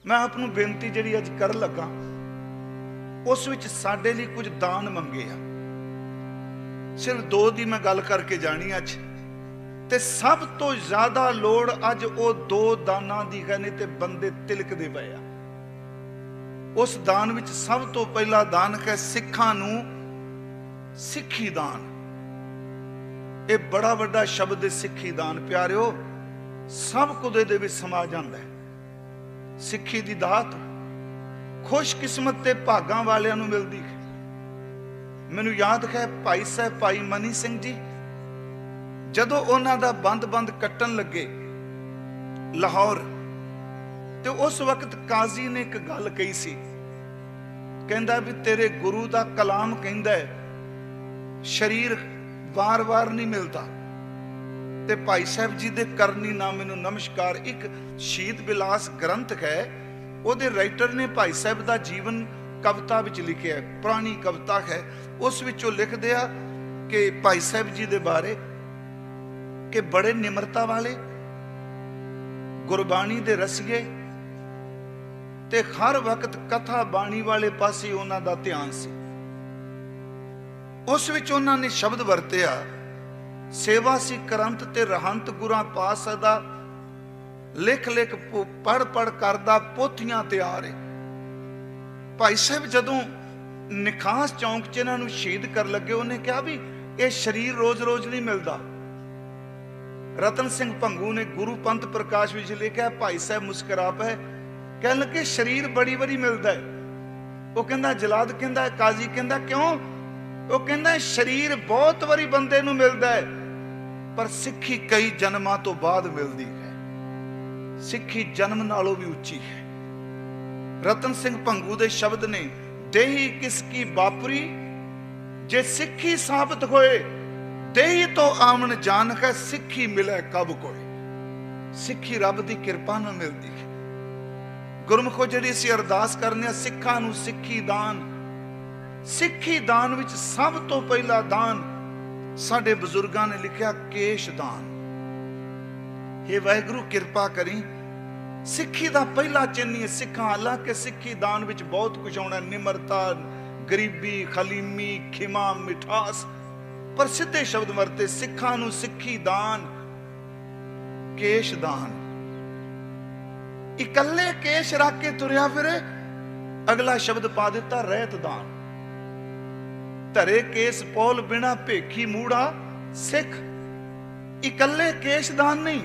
मैं आपनू बेनती जिहड़ी अज कर लगा उस विच साडे लई कुछ दान मंगे आ। सिर्फ दो दी मैं गल करके जानी अज, ते सब तो ज्यादा लोड़ अज वो दो दाना दी है, नहीं ते बंदे तिलकदे पए आ। उस दान विच सब तो पहला दान है सिखां नू सिखी दान। ये बड़ा वड्डा शब्द है सिखी दान। प्यारिओ सब कुछ दे विच समा जांदा है। सिखी दी दात खुशकिस्मत ते भागां वालियां नू मिलदी है। मैनू याद है भाई साहब भाई मनी सिंह जी जदों उन्हां दा बंद बंद कट्टन लगे लाहौर, ते उस वक्त काजी ने एक गल कही सी, कहंदा भी तेरे गुरु दा कलाम कहंदा है शरीर वार वार नहीं मिलता। ते भाई साहब जी दे करनी ना मैनू नमस्कार एक शहीद बिलास ग्रंथ है, उहदे राइटर ने भाई साहब दा जीवन कविता विच लिखिया है, पुरानी कविता है। उस विचों लिख दिया कि भाई साहब जी दे बारे कि बड़े निमरता वाले, गुरबाणी दे रसीए, ते हर वक्त कथा बाणी वाले पासे उन्हां दा ध्यान सी। उस विच उन्हां ने शब्द वरतिया सेवा सी करंत ते रहंत गुरां पास दा, लिख लिख पढ़ पढ़ करदा पोथियां तैयार है। भाई साहब जदों निखास चौंक च इन्हां नूं शहीद कर लगे, उन्हें कहा भी ये शरीर रोज रोज नहीं मिलता। रतन सिंह भंगू ने गुरु पंथ प्रकाश विच लिखा, भाई साहब मुस्करा पे कह लगे शरीर बड़ी बड़ी मिलता है। वो कहंदा जलाद कहंदा काजी कहंदा क्यों? वो कहंदा शरीर बहुत बारी बंदे नूं मिलता है, पर सिक्खी कई जन्मां तो बाद मिलती है। सिक्खी जन्म नालों भी उच्ची है। रतन सिंह भंगू दे शब्द ने देही किसकी बापरी जे सिक्खी साबित होए, देही तो आमन जान है सिक्खी मिले कब कोई। सिक्खी रब दी किरपा नाल मिलदी है। गुरमुखो जिहड़ी असीं अरदास करने सिक्खां नूं सिक्खी दान, सिक्खी दान विच सब तो पहला दान साडे बजुर्गां ने लिखिया केश दान। हे वाहिगुरू किरपा करी सिक्खी दा पहला चिन्ह है सिक्खां। हालांकि सिक्खी दान विच बहुत कुछ आउणा, निमरता, गरीबी, खलीमी, खिमा, मिठास, पर सीधे शब्द वरते सिक्खां नूं सिक्खी दान, केश दान। इकल्ले केश रख के तुरिया फिरे, अगला शब्द पा दिता रहत दान। धरे केस पौल बिना भेखी मूड़ा सिख। इकल्ले केश दान नहीं,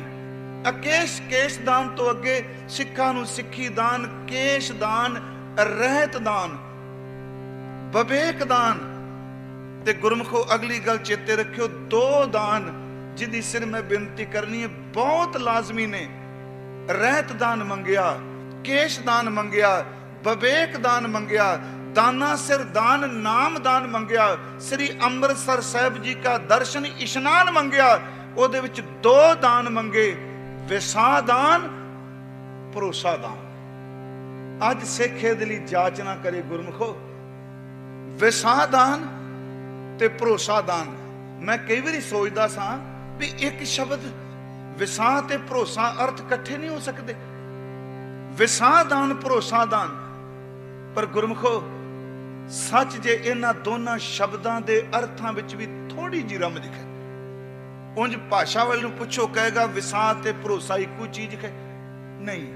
अकेश केश दान तो अगे सिक्खां नूं सिक्खी दान, केश दान, रहत दान, बवेक दान। ते गुरमुखो अगली गल चेते रखियो, दो दान जिदी सिर मैं बेनती करनी है बहुत लाजमी ने। रहत दान मंगिया, केश दान मंगिया, बवेक दान मंगिया, दाना सिर दान नाम दान मंगिया, श्री अमृतसर साहब जी का दर्शन इशनान मंगिया। उहदे विच दो दान मंगे, विसा दान, भरोसा दान। अज सिख इहदे लई जाच ना करे गुरमुखो, विसा दान ते भरोसा दान। मैं कई बारी सोचदा सां भी एक शब्द विसा ते भरोसा अर्थ इकट्ठे नहीं हो सकते। विसा दान भरोसा दान, पर गुरमुखो सच जे इन्हां दोनों शब्दां दे अर्थां विच भी थोड़ी जी रमझ है। उंज भाषा वाले नूं पुछो कहेगा विसा ते भरोसा इक्को चीज है, नहीं।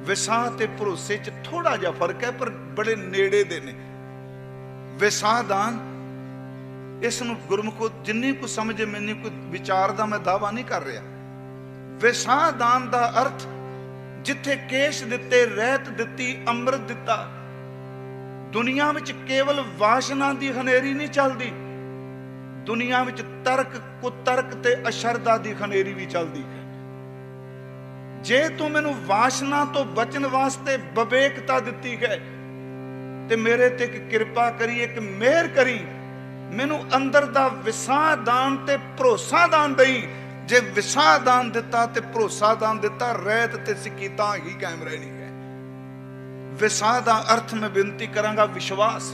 विसा ते भरोसे च थोड़ा जिहा फर्क है, पर बड़े नेड़े दे ने। विसा दान इस नूं गुरमुखो जिन्नी को समझे, मैनूं कोई विचार दा मैं दावा नहीं कर रहा। विसा दान दा अर्थ जिथे केश दिते, रहत दिती, अमृत दिता। दुनिया विच केवल वासना दी हनेरी नहीं चलदी, दुनिया विच तर्क कुतर्क ते अशरदा दी खनेरी भी चलदी है। जे तू मैनू वासना तो बचन वास्ते बवेकता दिती है, ते मेरे ते कृपा करी, एक मेहर करी, मैनू अंदर दा विसा दान ते भरोसा दान दई। जे विसा दान दिता ते भरोसा दान दिता, रहत ते सिक्खी तां ही कायम रहनी है। विसा दा अर्थ मैं बेनती करांगा विश्वास।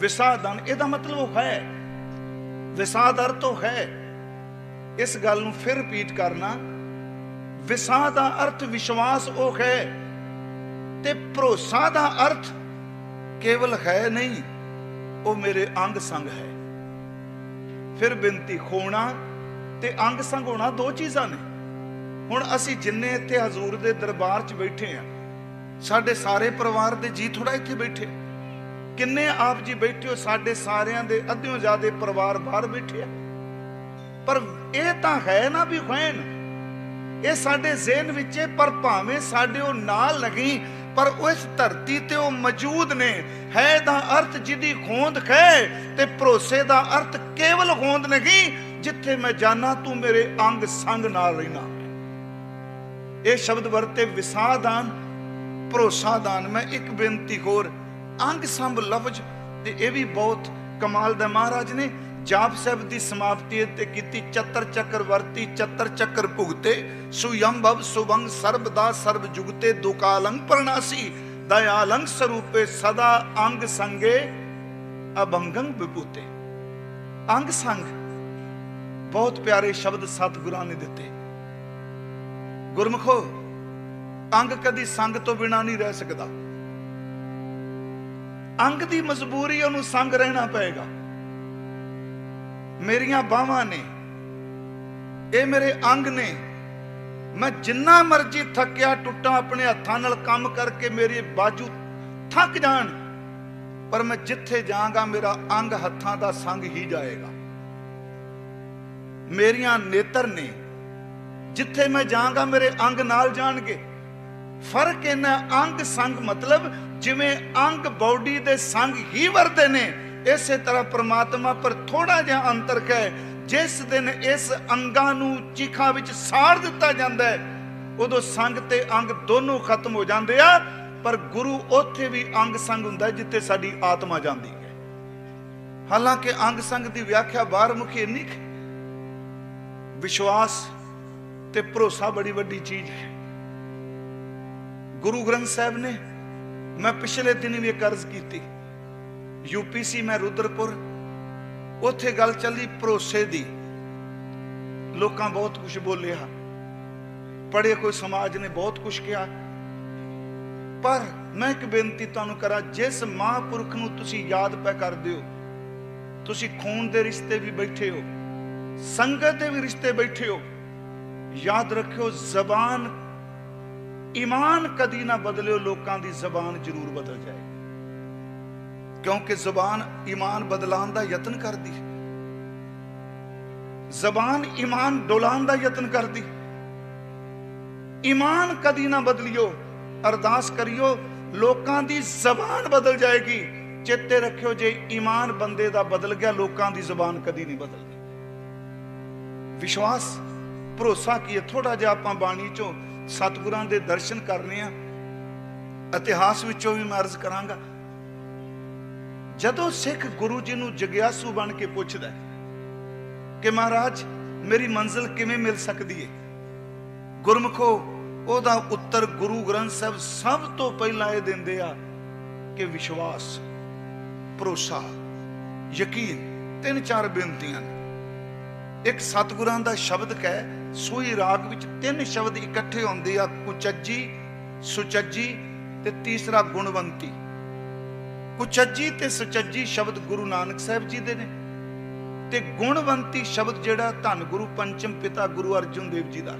विसादान ਇਹਦਾ मतलब है, विसाद अर्थ तो है। इस गल नूं फिर रिपीट करना, विसाह का अर्थ विश्वास ਉਹ है, ते भरोसा का अर्थ केवल है नहीं, वो मेरे अंग संग है। फिर बेनती, खोना ते अंग संग होना दो चीज़ां ने। हुण असीं जिन्ने इत्थे हजूर दे दरबार च बैठे हैं, साडे सारे परिवार दे जी थोड़ा इत्थे बैठे, किन्ने आप जी बैठे हो, साडे सारियां दे अद्धियों ज़्यादा परिवार बाहर बैठे हैं। पर यह तां है ना भी खैन, ये साडे ज़हन विच है, पर भावें साडे ओ नाल नहीं, पर उस धरती ते ओ मौजूद ने। है दा अर्थ जिदी होंद है, ते भरोसे दा अर्थ केवल होंद नहीं, जिथे मैं जाना तू मेरे अंग संग नाल रहना। ये शब्द वरते विसादान, भरोसादान। मैं एक बेनती होर, अंग संभ लफ्ज ये भी बहुत कमाल दा। महाराज ने जाप साहब की समाप्ति ते कीती, चतर चक्कर वरती चतर चक्कर भुगते, सुयंभव सुभंग सर्वदा सर्व जुगते, दुकालंग परनासी दयालंग स्वरूपे, सदा अंग संगे अभंगंग विभूते। अंग संग बहुत प्यारे शब्द सतगुरां ने दिते। गुरमुखो, अंग कदी संग तो बिना नहीं रह सकता। अंग की मजबूरी उन्होंने संग रहना पएगा। मेरिया बाहां ने, ये मेरे अंग ने, मैं जिन्ना मर्जी थकिया टुटा अपने हत्थां नाल काम करके मेरे बाजू थक जान, पर मैं जिथे जाऊंगा मेरा अंग हत्थां दा संग ही जाएगा। मेरिया नेत्र ने, जिथे मैं जाऊंगा मेरे अंग नाल जाणगे। फर्क इन्ना अंग संग मतलब जिवें अंग बॉडी दे संग ही वरदे ने, इसे तरह परमात्मा पर थोड़ा जिहा अंतर है। जिस दिन इस अंगां नूं चीखां विच साड़ दिता जाता है, उदों संग ते अंग दोनों खत्म हो जाते हैं। पर गुरु उत्थे भी अंग संग हुंदा है जिथे साडी आत्मा जाती है। हालांकि अंग संग की व्याख्या बाहर मुखी इन्नी है, विश्वास ते भरोसा बड़ी वड्डी चीज है। गुरु ग्रंथ साहब ने, मैं पिछले दिन भी एक अर्ज की, यूपीसी मैं रुद्रपुर, उत्थे गल चली भरोसे दी। लोकां बहुत कुछ बोलिया, पढ़े कोई समाज ने बहुत कुछ कहा, पर मैं एक बेनती तुहानूं करा, जिस महापुरख नूं तुसीं याद पै करदे हो, तुसीं खून दे रिश्ते भी बैठे हो, संगत दे भी रिश्ते बैठे हो, याद रखियो जबान ईमान कदी ना बदलियो, लोकां दी जबान जरूर बदल जाएगी। क्योंकि जबान ईमान बदलान दा यतन करदी, जबान ईमान डोलान दा यतन करदी। ईमान कदी ना बदलियो, अरदास करियो लोकां दी जबान बदल जाएगी। चेते रखियो, जे ईमान बंदे दा बदल गया, लोकां दी जबान कदी नहीं बदलदी। विश्वास भरोसा की है। थोड़ा जिहा आपां बाणी चों सतगुरां दे दर्शन करने आ, इतिहास विचों भी मैं अर्ज करांगा। जदों सिख गुरु जी नूं जग्यासू बन के पुछदा कि महाराज मेरी मंजिल किवें मिल सकती है, गुरमुखो ओदा उत्तर गुरु ग्रंथ साहब सब तो पहला यह दिंदे आ कि विश्वास, भरोसा, यकीन। तीन चार बेनतियां ने। एक सतगुरां दा शब्द है, सूई राग विच तीन शब्द इकट्ठे होंदे आ, कुचज्जी, सुचज्जी ते तीसरा गुणवंती। कुचज्जी ते सुचज्जी शब्द गुरु नानक साहब जी दे ने, ते गुणवंती शब्द जिहड़ा धन गुरु पंचम पिता गुरु अर्जन देव जी दा।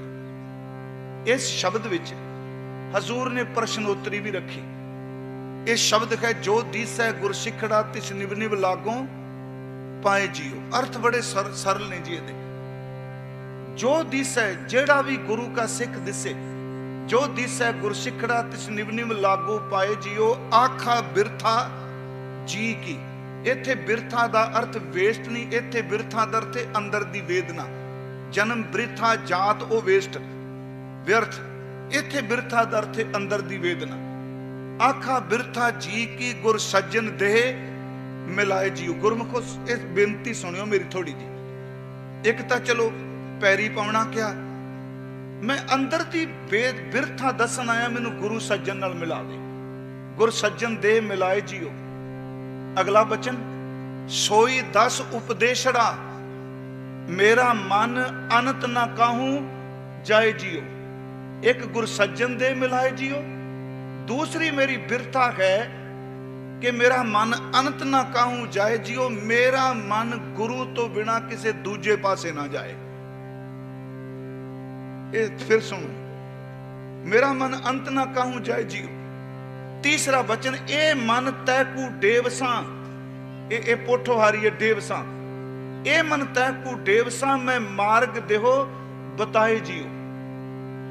इस शब्द विच हजूर ने प्रश्नोत्तरी भी रखी। इस शब्द है, जो दीसै गुर सिखड़ा तिस निव निव लागों पाए जियो। अर्थ बड़े सरल ने जी दे। जो दिसै, जेड़ा भी गुरु का सिख दिसे, जो दिसै गुर सिखड़ा तिस निव निव लागो पाए जियो। आखा बिरथा जी की। इत्थे बिरथा दा अर्थ वेस्ट नहीं, इत्थे बिरथा दा अर्थ अंदर दी वेदना। जन्म बिरथा, जात ओ वेस्ट व्यर्थ। इत्थे बिरथा दा अर्थ अंदर दी वेदना। आखा बिरथा जी की गुर सज्जन देह मिलाए जियो। गुरमुखो इस बेनती सुनियो मेरी थोड़ी जी। एक तो चलो पैरी पाउणा क्या, मैं अंदर दी बिरथा दसन आया, मैनू गुरु सज्जन नाल मिला दे। गुर सज्जन देह मिलाए जियो। अगला बचन, सोई दस उपदेशड़ा मेरा मन अनंत ना काहूं जाए जियो। एक गुर सज्जन दे मिलाए जियो, दूसरी मेरी बिरथा है कि मेरा मन अनंत ना काहू जाए जियो, मेरा मन गुरु तो बिना किसी दूजे पासे ना जाए। फिर सुनो, मेरा मन अंत ना काहू जाए जियो। तीसरा वचन, ए मन तैकू डेवसा, ए पोठोहारी है डेवसा, ए मन तैकू डेवसा मैं मार्ग देहो बताए जियो।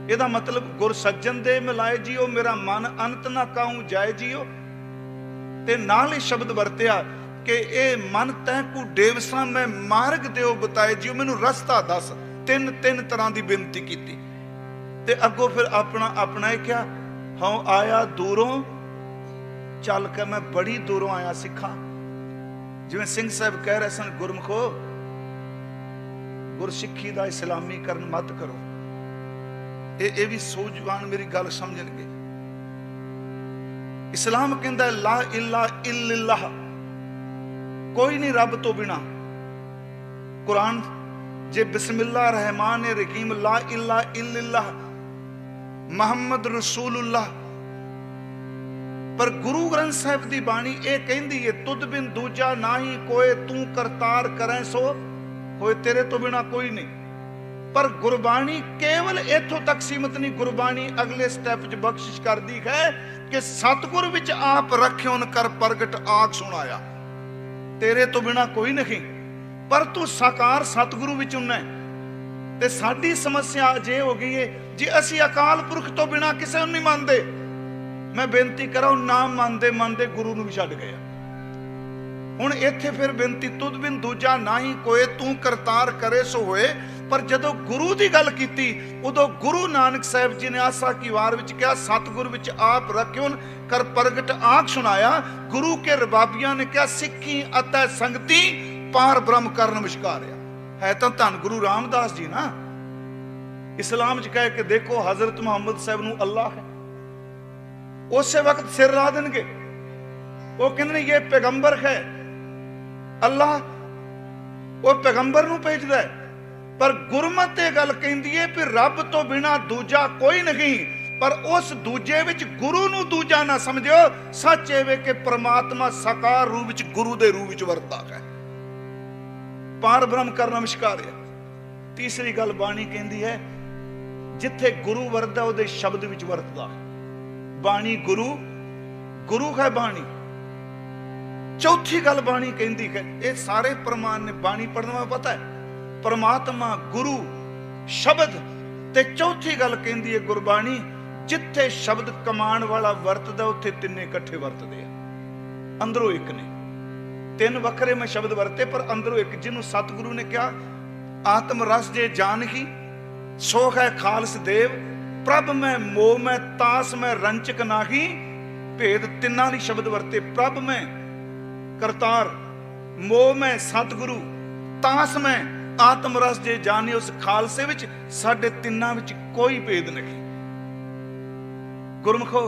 ਇਹਦਾ मतलब गुर सज्जन दे मिलाए जियो, मेरा मन अंत ना काहू जाए जियो। ते नाल ही शब्द वरतिया कि ए मन तैकू डेवसा मैं मार्ग देओ बताए जियो, मैनू रस्ता दस। तीन तरह की बेनती की। ते अगों फिर अपना अपना ही क्या, हाँ आया दूरों चल के, मैं बड़ी दूरों आया सिखा। जिवें सिंह साहब कह रहे सन, गुरमुखो गुरसिੱਖੀ ਦਾ इस्लामीकरण मत करो। ये भी सूझवान मेरी गल समझणगे। इस्लाम कहता है ला इला इल्लल्लाह, कोई नहीं रब तो बिना। कुरान जे बिस्मिल्लाह रहमान रहीम ला इला इल्लल्लाह मुहम्मद रसूलुल्लाह, पर गुरु ग्रंथ साहिब की बाणी ये कहती है तुद बिन दूजा ना ही कोई, तू करतार करें सो होए, तेरे तो बिना कोई नहीं। पर गुरबाणी केवल इथों तक सीमित नहीं, गुरबाणी अगले स्टैप च बख्शिश कर दी है कि सतगुर विच आप रखियोन कर प्रगट आग सुनाया, तेरे तो बिना कोई नहीं। पर तू साकार सतगुरु विच उन्ना है। ते साडी समस्या जे हो गई है जी, असी अकाल पुरख तो बिना किसी नहीं मानते। मैं बेनती करा, नाम मानते मानते गुरु नूं भी छड्ड गए। हुण इत्थे फिर बेनती तुद बिन दूजा ना ही कोई, तू करतार करे सो होए। पर जदों गुरु की गल की, उदों गुरु नानक साहिब जी ने आसा की वार विच कहा सतगुर विच आप रखियो कर प्रगट आख सुनाया। गुरु के रबाबियां ने कहा सिੱਖੀ अतै संगति पार ब्रह्म करन विचकारिया। है तो धन गुरु रामदास जी ना, इस्लाम च कह के देखो हजरत मुहम्मद साहब नूं अल्लाह है, उस वक्त सिर ला देंगे। वो कहते ये पैगंबर है, अल्लाह वो पैगंबर नूं भेजदा है। पर गुरमत ये गल कहती है कि रब तो बिना दूजा कोई नहीं, पर उस दूजे विच गुरु नूं दूजा ना समझो। सच एवे कि परमात्मा साकार रूप विच गुरु दे रूप विच वरता है, पार ब्रह्म करना विचकार है। तीसरी गल बाणी कहती है जिथे गुरु वरदा उहदे शब्द विच वरतदा। बाणी गुरु, गुरु है बाणी। चौथी गल बाणी कहती है, ये सारे प्रमाण ने बाणी पढ़ने में पता है, परमात्मा गुरु शब्द। ते चौथी गल कहती है गुरबाणी जिथे शब्द कमान वाला वरतदा उत्थे तिन्ने इकट्ठे वरतदे आ, अंदरों एक ने। तीन वखरे में शब्द वरते पर अंदरों एक। जिन्हों सतगुरु ने कहा आत्म रस जे जान ही सो है खालस देव, प्रभ मैं मोह मैं तास मैं रंचक नाही, भेद तिन्ना ली शब्द वरते। प्रभ मैं करतार, मोह मैं सतगुरु, तास मैं आत्म रस जे जाने। उस खालसे विच साडे तिन्ना विच कोई भेद नहीं। गुरमुखो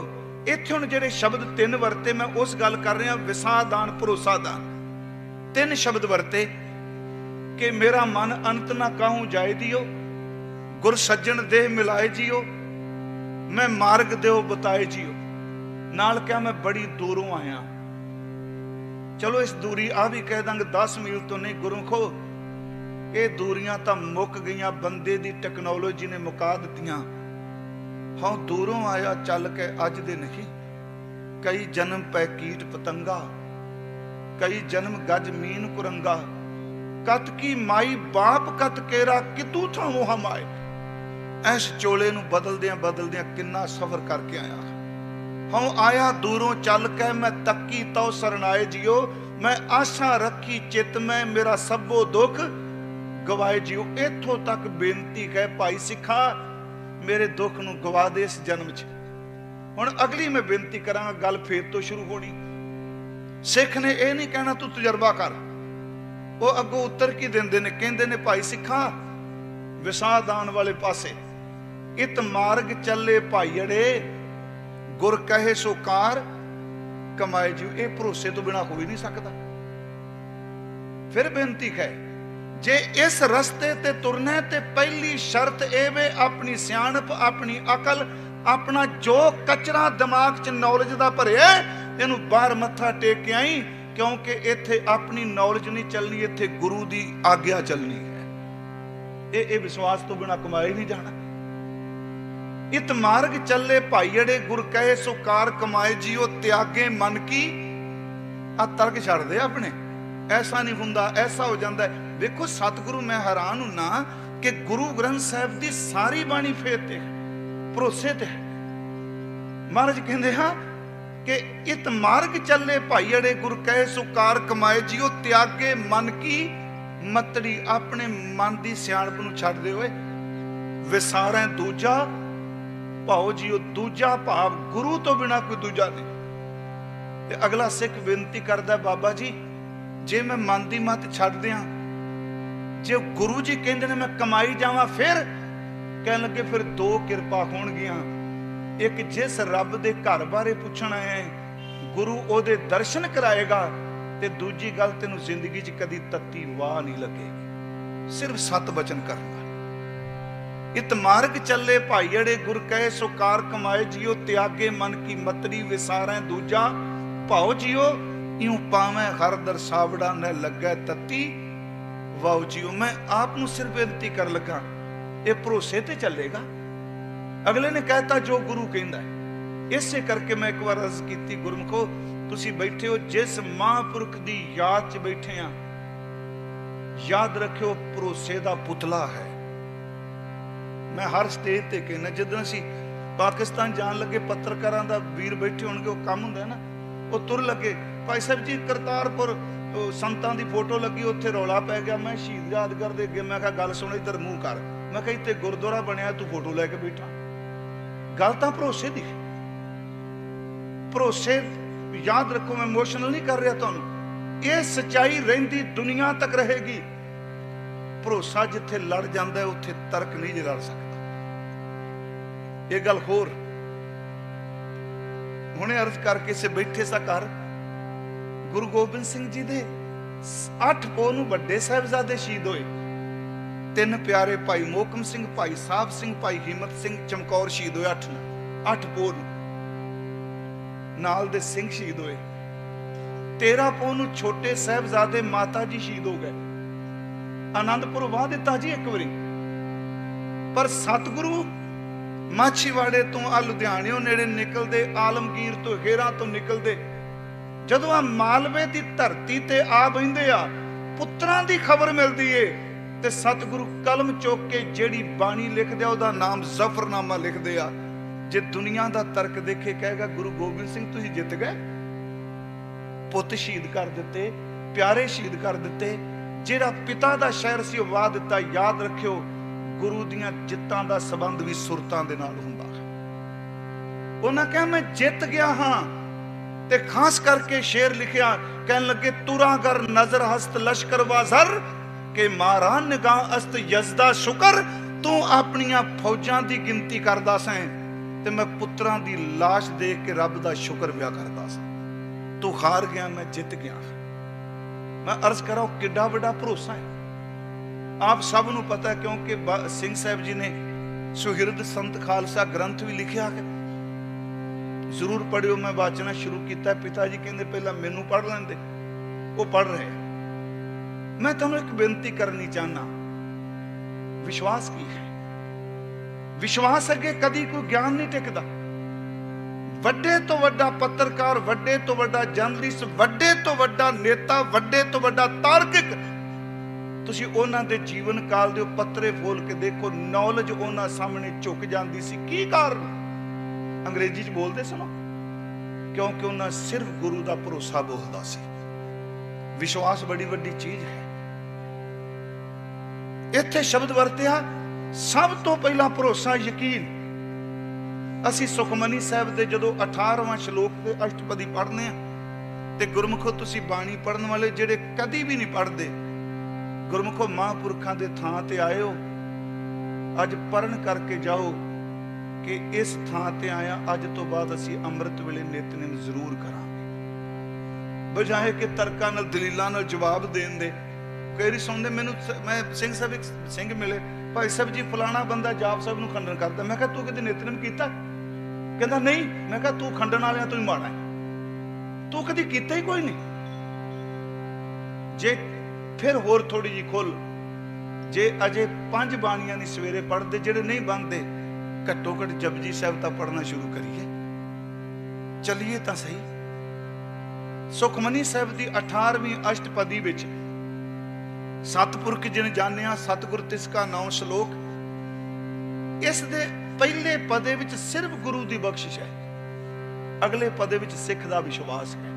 इत्थे हुण जिहड़े शब्द तीन वरते, मैं उस गल कर रहा विसाह दान भरोसा दान। तीन शब्द वरते कि मेरा मन अंत ना काहू जाए दियो, गुर सज्जन देह मिलाए जियो, मैं मार्ग देओ बताए जियो। नाल क्या मैं बड़ी दूरों आया। चलो इस दूरी आ भी कह दांगे 10 मील तो नहीं। गुरमुखो ये दूरियां तो मुक गई, बंदे दी टैक्नोलॉजी ने मुका दित्तियां। हाँ दूरों आया चल के अज दे नहीं, कई जन्म पै कीट पतंगा, कई जन्म गज मीन कुरंगा, कत की माई बाप कत केरा कितू था मोह माए। इस चोले नूं बदलदियां किन्ना सफर करके आया। हाँ आया दूरों चल के मैं तक्की तो सरनाए जियो, मैं आशा रखी चित में मेरा सबो दुख गवाए जियो। इथों तक बेनती है भाई सिखा मेरे दुख नूं गवा दे इस जन्म च। हुण अगली मैं बेनती करांगा, गल फिर तो शुरू होनी। सिख ने यह नहीं कहना तू तजर्बा कर, वो अगों उत्तर की देंदे ने, कहंदे ने भाई सिखा विसाह दान वाले पासे इत मार्ग चले भाई अड़े, गुर कहे सो कार कमाए जियो। ये भरोसे तो बिना हो ही नहीं सकता। फिर बेनती है जे इस रस्ते ते तुरने ते पहली शर्त ए वे अपनी सियाणप, अपनी अकल, अपना जो कचरा दिमाग च नॉलेज दा भरिया इनू बाहर मत्था टेक के आई, क्योंकि इत्थे अपनी नॉलेज नहीं चलनी, इत्थे गुरु दी आग्या चलनी है। ये विश्वास तो बिना कमाए नहीं जाना। इत मार्ग चले भाई अड़े गुर कहे सो कार कमाए जियो, त्यागे मन की आ तर्क छड़ दे अपने, ऐसा नहीं हुंदा, ऐसा हो जाता है। देखो सतगुरु मैं हैरान हुना कि गुरु ग्रंथ साहिब की सारी बाणी फेर ते भरोसे ते है। महाराज कहते हाँ कि इत मार्ग चले भाई अड़े गुर कहे सो कार कमाए जियो, त्यागे मन की मतड़ी, अपने मन की सियाणप नूं छड्ड दे होए, विसारें दूजा भाओ जियो। दूजा भाव गुरु तो बिना कोई दूजा नहीं। ते अगला सिख बेनती करदा बाबा जी जे मैं मन की मत छड्ड दियां, जे गुरु जी कहते ने मैं कमाई जावां, फिर कह लगे फिर दो किरपा होणगियां। एक जिस रब दे घर बारे पुछना है गुरु ओदे दर्शन कराएगा, ते दूजी गल तेनू जिंदगी च कदी तत्ती वाह नहीं लगेगी, सिर्फ सत बचन करना। इत मार्ग चले भाई अड़े गुर कहे सो कार कमाए जियो, त्यागे मन की मतरी, विसारें दूजा भाओ जियो। यूं पावे हर दरसावड़ा न लगे तत्ती वाओ जियो। मैं आप नूं सिर्फ बेनती कर लगा, ये भरोसे ते चलेगा। अगले ने कहता जो गुरु कहंदा है, इसे करके मैं एक बार अर्ज की गुरमुखो तुसी बैठे हो जिस महापुरख दी याद च बैठे हैं, याद रखियो भरोसे दा पुतला है। मैं हर स्टेज ते कहना, जिद्दन असीं पाकिस्तान जान लगे पत्रकारां दा वीर बैठे होणगे, वो काम हुंदा है ना, वो तुर लगे भाई साहब जी करतारपुर संतां दी फोटो लगी, उत्थे रौला पै गया। मैं शहीद यादगार दे अगे मैं कहा गल सुन इधर मूँह कर, मैं कहा इत्थे गुरुद्वारा बनया तू फोटो लैके बैठा। गल तां भरोसे दी, भरोसे याद रखो, मैं इमोशनल नहीं कर रहा तुहानूं, ये सच्चाई रहिंदी दुनिया तक रहेगी। भरोसा जिथे लड़ जाता है उत्थे तर्क नहीं लड़ सकता। ये गल होर हुणे अर्ज करके से बैठे सा कर, गुरु गोबिंद सिंह जी दे 8 पोह नूं वड्डे साहिबजादे शहीद होए। 3 प्यारे भाई मोहकम सिंह, भाई साहब सिंह, भाई हिम्मत सिंह चमकौर शहीद होए। 8 पोह नूं नाल दे सिंह शहीद होए। 13 पोह नूं छोटे साहिबजादे माता जी शहीद हो गए। आनंदपुर वाह दिता जी एक बारी, पर सतगुरु माछीवाड़े तो आ लुधियाणियों नेड़े निकलते, आलमगीर तो हेरा तो निकलते, जदों आ मालवे की धरती ते आ बहिंदे आ, पुत्रां दी खबर मिलती है, ते सतगुरु कलम चुक के जेड़ी बाणी लिख दिया उहदा नाम जफरनामा लिख दिया। जे दुनिया दा तर्क देखे कहेगा गुरु गोबिंद सिंह तुसीं जित गए, पुत शहीद कर दिते, प्यारे शहीद कर दिते, जेड़ा पिता दा शहर सी वाह दिता। याद रखियो गुरु दियां जित्तां दा संबंध भी सुरतां दे नाल हुंदा है। उन्हां कहा मैं जित गया हाँ, ते खास करके शेर लिखिया, कहन लगे तुरा कर नजर हस्त लश्कर वाजर के मारा निगाह अस्त यजदा शुकर। तू अपनियां फौजां दी गिनती करदा सैं ते मैं पुत्रां दी लाश देख के रब दा शुक्र पिया करदा सां। तू हार गया मैं जित गया। मैं अर्ज करा किड्डा बड़ा भरोसा है। आप सब नूं पता है क्योंकि सिंह साहब जी ने सुहिरद संत खालसा ग्रंथ भी लिखिया है, जरूर पढ़ियो। मैं वाचना शुरू किया, पिता जी कहते पहला मैनू पढ़ लेंदे, वो पढ़ रहे। मैं तुहानूं एक बेनती करनी चाहना, विश्वास की है। विश्वास अगे कदी कोई ज्ञान नहीं टिकदा। वड्डे तो वड्डा पत्रकार, वड्डे तो वड्डा जर्नलिस्ट, वड्डे तो वड्डा नेता, वड्डे तो वड्डा तार्किक, तुसीं उन्हां दे जीवन काल दे पत्रे फोल के देखो, नॉलेज उन्हां सामने झुक जाती सी। की कारण? अंग्रेजी च बोलते सुनो, क्योंकि उन्हां सिर्फ गुरु दा भरोसा बोलदा सी। विश्वास बड़ी वड्डी चीज है। इत्थे शब्द वरतिया सब तो पहला भरोसा यकीन। असी सुखमनी साहब दे जदों 18वां श्लोक दे अष्टपदी पढ़ने ते गुरमुखो तुसी बाणी पढ़न वाले जेड़े कदी भी नहीं पढ़ते, गुरमुखो महापुरखां दे थां ते आए हो, अज पढ़न करके जाओ कि इस थां ते आया, अज तो बाद असी अमृत वेले नितनेम जरूर करांगे। बजाए कि तर्कां नाल दलीलां नाल जवाब देण दे कई वारी सुनते मैनू, मैं सिंह साहब एक सिंह मिले, भाई साहब जी फलाना बंदा जाप साहब नूं खंडन करता। मैं कहा तू कदे नितनेम कीता? कहता नहीं। मैं कहा तू खंडन वालियां तों ही माड़ा है, तू कदी कीता ही कोई नहीं। जे फिर होर थोड़ी जी खोल, जे अजे 5 बाणियां नहीं सवेरे पढ़ते, जेडे नहीं बनते, घट्टो घट जपजी साहब तां पढ़ना शुरू करिए, चलिए तां सही। सुखमनी साहब की 18वीं अष्टपदी विच सतपुरख जिन जानिया सतगुर तिसका 9 श्लोक, इस दे पहले पदे विच सिर्फ गुरु की बख्शिश है, अगले पदे विच सिख का विश्वास है।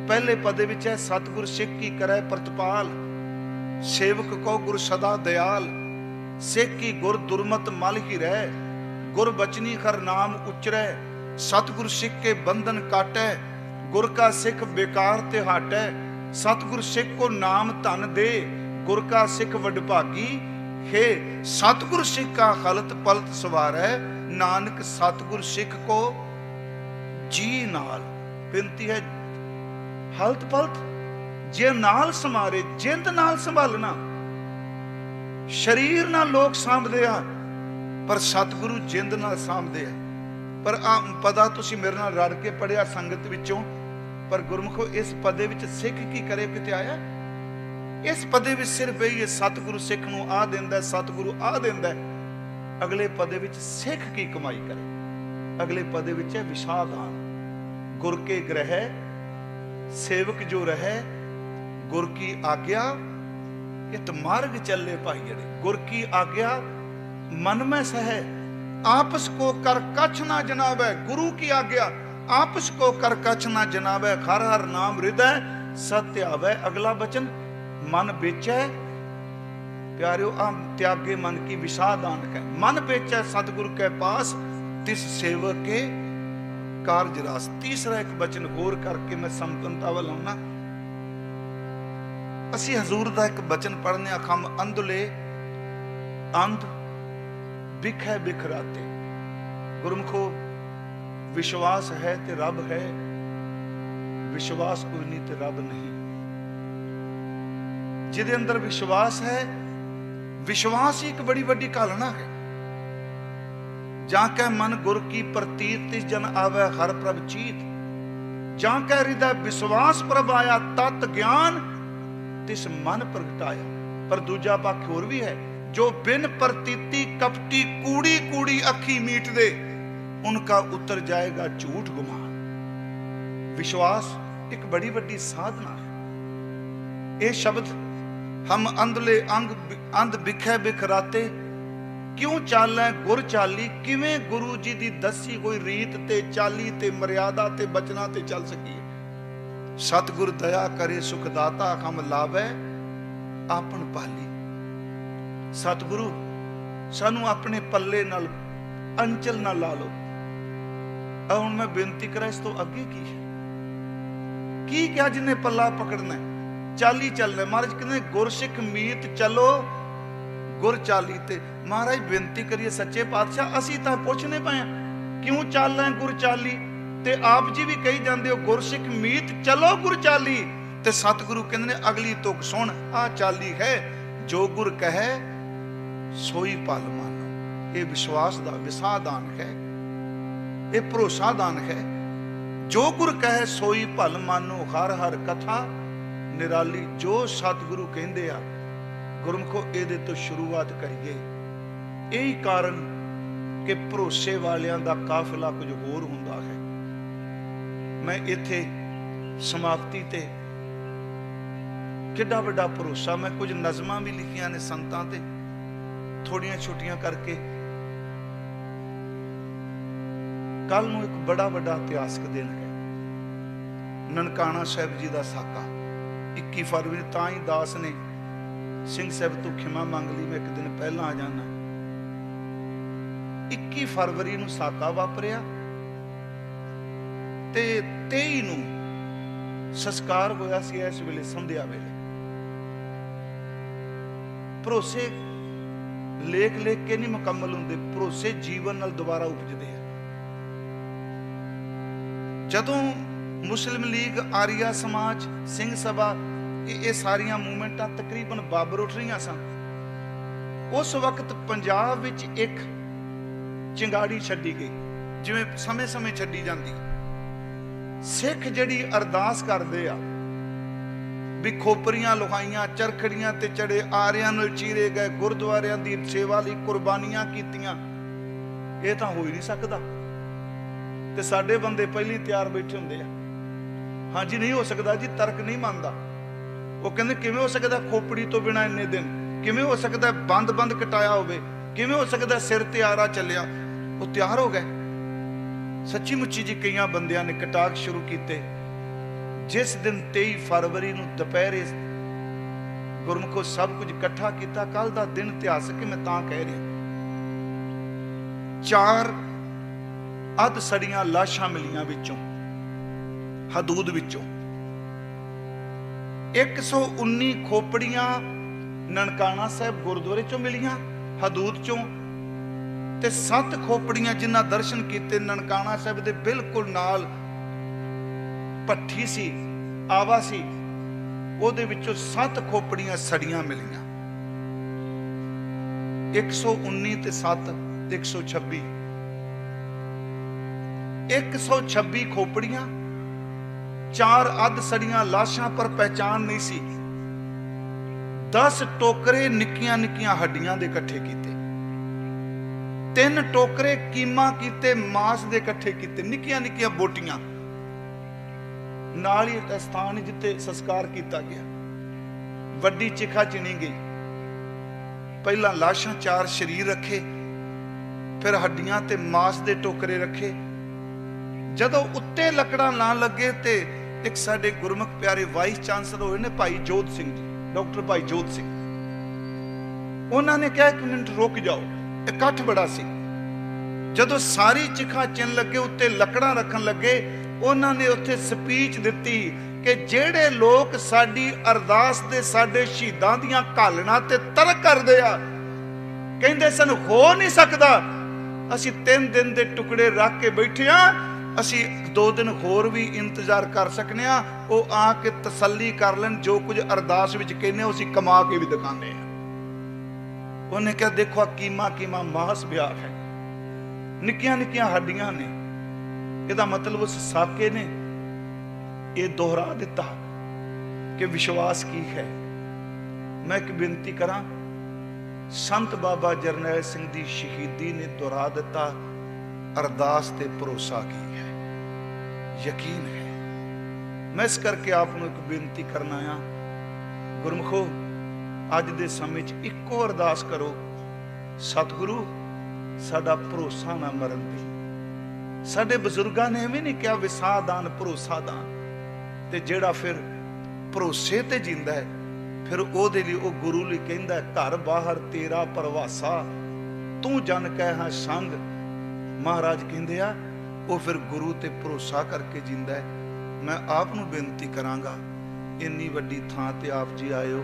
पहले पदे विच है सतगुर सिख की करे प्रतिपाल, सेवक को गुर सदा दयाल, सिख की गुर दुर्मत मल ही रह, गुर बचनी खर नाम उचरै, सतगुर सिख के बंधन काटै, गुर का सिख बेकार ते हाटै, सतगुर सिख को नाम धन दे, गुर का सिख वडभागी हे, सतगुर सिख का खलत पलत सवारै, नानक सतगुर सिख को जी नाल। बेनती है हलत पलत जे नाल समारे, जिंद नाल संभालना। शरीर नाल लोग सांभदे आ, पर सतगुरु जिंद नाल सांभदे आ। पर पता तुसीं मेरे नाल रड़ के पढ़िया संगत विचों, पर गुरमुखो इस पदे विच सिख की करे किते आया? इस पदे विच सिर्फ यही है सतगुरु सिख नूं आ दिंदा, सतगुरु आ दिंदा। अगले पदे विच सिख की कमाई करे, अगले पदे विच है विषादान, गुर के ग्रह सेवक जो रहे, गुर की आज्ञा इत मार्ग चले भाईड़े, गुर की आज्ञा मन में सह, आपस को कर कछ ना जनावे। गुरु की आज्ञा आपस को कर कछ ना जनावे, हर हर नाम हृदय सत्य आवे। अगला वचन मन बेचै प्यारियो आम त्यागे मन की विषादान है, मन बेचै सतगुरु के पास, तिस सेवक के कारज रास। तीसरा एक वचन होर करके मैं संपन्नता वाल आउना। असी हजूर का एक वचन पढ़ने अखम अंधले अंध बिखै बिखराते। गुरमुखो विश्वास है ते रब है, विश्वास कोई नहीं ते रब नहीं। जिदे अंदर विश्वास है, विश्वास ही एक बड़ी बड़ी घालना है। जाके मन गुर की प्रतीत तिस जन आवे हर प्रभ चीत, जाके हृदय विश्वास प्रभ आया तत् ज्ञान तिस मन प्रगटाया। पर दूजा पक्ष होर भी है, जो बिन प्रतीति कपटी कूड़ी कूड़ी अखी मीट दे, उनका उतर जाएगा झूठ गुमान। विश्वास एक बड़ी बड़ी साधना है। ये शब्द हम अंधले अंध बिखै बिखराते, क्यों चालै गुर चाली, किवें गुरु जी दी दसी कोई रीत ते चाली ते मर्यादा ते बचना ते चल सकीए। सतगुर दया करे सुखदाता, हम लावे आपन पाली। सतगुरु सानू अपने पल्ले नाल अंचल ना ला लो। हुण मैं बेनती करा, इस तो अगे की है? की क्या जिन्हें पल्ला पकड़ना है? चाली चलना। महाराज कहते गुरसिख मीत चलो गुर चाली ते। महाराज बेनती करिए सच्चे पातशाह, असी तां पुछने पे क्यों चल रहे गुर चाली, ते आप जी भी कही जाते हो गुरसिख मीत चलो गुर चाली। ते सतगुरु कहते ने अगली तुक सुन, आ चाली है, जो गुर कहे सोई पल मानो। ये विश्वास दा विसादान है, ये भरोसादान है। जो गुर कहे सोई भल मानो, हर हर कथा निराली। जो सतगुरु कहते आ गुरमुखो ये तो शुरुआत करिए। यही कारण कि भरोसे वालियां दा काफिला कुछ होर हुंदा है। मैं इत्थे समाप्ति ते किड्डा वड्डा भरोसा, मैं कुछ नज़मां भी लिखियां ने संतां ते, थोड़ियां छुट्टियां करके कल नूं एक बड़ा वड्डा इतिहासक दिन है। ननकाना साहिब जी का साका 21 फरवरी। तां ही दास ने सिंह साहब तो खिमा मंग ली, मैं एक दिन पहला आ जाना। 21 फरवरी नूं साका वापरिया ते 23 नूं संस्कार होया सी। इस वेले संध्या वेले भरोसे लेख लेख के नहीं मुकम्मल होंदे, भरोसे जीवन नाल दोबारा उपजदे हैं। जदों मुस्लिम लीग, आर्या समाज, सिंह सभा ये सारिया मूवमेंटां तकरीबन बाबर उठ रही सन। उस वक्त पंजाब विच एक चिंगाड़ी छड्डी गई, जिवें समय समय छड्डी जाती। सिख जिहड़ी अरदास करदे आ भी खोपरियां लुहाइयां, चरखड़ियां ते चढ़े, आरियां नाल चीरे गए, गुरुद्वारियां दी सेवा लई कुर्बानियां कीतियां, ये तां हो ही नहीं सकदा। ते साडे बंदे पहले तैयार बैठे हुंदे आ, हाँ जी नहीं हो सकता जी, तर्क नहीं मानता। वो कहते किवें हो सकता खोपड़ी तो बिना इन्ने दिन, किवें हो सकता बंद बंद कटाया होवे, किवें हो सकता सिर ते आरा चलिया। वो तैयार हो गए सच्ची मुच्ची जी। कई बंदियां ने कटाक शुरू किए। जिस दिन 23 फरवरी नूं दोपहरे गुरमुखो सब कुछ इकट्ठा किया। कल का दिन इतिहासक है, मैं तां कह रहा। 4 अध सड़ियां लाशां मिलियां विचों, हदूद विचों। 119 खोपड़ियां ननकाना साहब गुरुद्वारे चों मिलियां, हदूद चों। ते 7 खोपड़ियां जिन्हां दर्शन किए ननकाना साहब दे बिल्कुल नाल भट्ठी सी, आवा सी, ओहदे विचों 7 खोपड़ियां सड़ियां मिलियां। 119 ते 7 126, 126 खोपड़ियां, 4 अध सड़ियां लाशां पर पहचान नहीं सी। 10 टोकरे निक्कियां निक्कियां हड्डियां दे इकट्ठे कीते, 3 टोकरे कीमा कीते, मांस दे इकट्ठे कीते, निक्कियां निक्कियां बोटियां। नाल ही स्थान जिथे संस्कार किया गया, वड्डी चिखा चिनी गई। पहला लाशां 4 शरीर रखे, फिर हड्डियां ते मांस दे टोकरे रखे। जदों उत्ते लकड़ा ना लगे ते एक साडे गुरमुख प्यारे वाइस चांसलर होए ने भाई जोत सिंह जी, डॉक्टर भाई जोत सिंह, उन्होंने कहा 1 मिनट रुक जाओ, इकट्ठ बड़ा सी। जदों सारी चिखा चिन लगे, उत्ते लकड़ा रखन लगे, उन्होंने उत्थे स्पीच दिती कि जेड़े लोग साडी अरदास दे साडे शहीदां दीयां घालना ते तरक करदे आ, कहंदे सन हो नहीं सकदा, असी 3 दिन दे टुकड़े रख के बैठे आ, असी 2 दिन होर भी इंतजार कर सकने आ, वो आके तसल्ली कर लें, जो कुछ अरदास विच कहने उसी कमा के भी दिखाने हैं। उन्हें क्या देखो कीमा कीमा मांस ब्याह है, निक्कियां निक्कियां हड्डियां ने। इसका मतलब उस साके ने यह दोहरा दिता कि विश्वास की है। मैं एक बेनती करा, संत बाबा जरनैल सिंह की शहीदी ने दोहरा दिता, अरदास ते भरोसा की है, यकीन है। मैं इस करके आपको एक बेनती करना आ, गुरमुखो अज दे समय च इक्को अरदास करो, सतगुरु साडा भरोसा ना मरन दे। साडे बजुर्गां ने एवें नहीं कहा विसाह दान भरोसा दान, ते जेड़ा फिर भरोसे ते जींदा है, फिर ओहदे लई ओह गुरु लई कहंदा है, घर बाहर तेरा परवासा, तू जन कह हां संग। महाराज कहंदे आ वो फिर गुरु ते भरोसा करके जींदा है। मैं आप नूं बेनती करांगा, इन्नी वड्डी थां ते आप जी आए हो,